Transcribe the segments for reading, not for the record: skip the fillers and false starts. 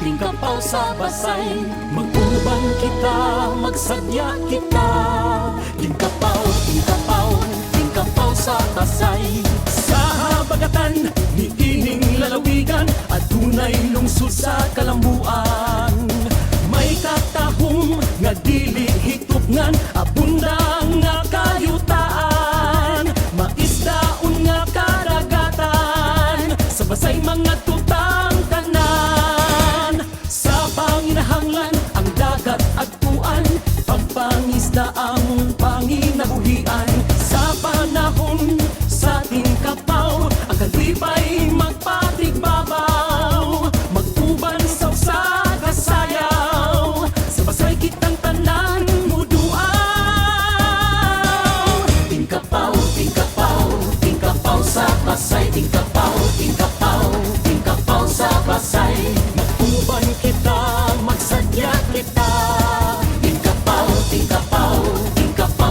Tingkapaw sa basay, mag-uban kita, magsadya kita. Tingkapaw sa basay. Sa habagatan, niining lalawigan, at tunay lungsod sa kalambuan. May katahong nga dili hitupngan, abundang nga kayutaan. Maisdaon nga karagatan, sa basay mga tutang tanan. Sa panginahanglan, ang dagat at puan, pagpangisda ang panginabuhian. Sa panahon sa tingkapaw, ang kalipay magpatigbabaw. Mag-uban sa kasayaw, sa basay kitang tanan muduaw. Tingkapaw sa basay. Tingkapaw sa basay. Mag-uban kita, magsadya kita. Tingkapaw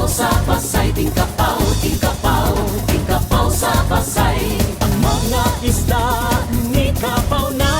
sa basay. Tingkapaw sa basay. Ang mga isda ni kapaw na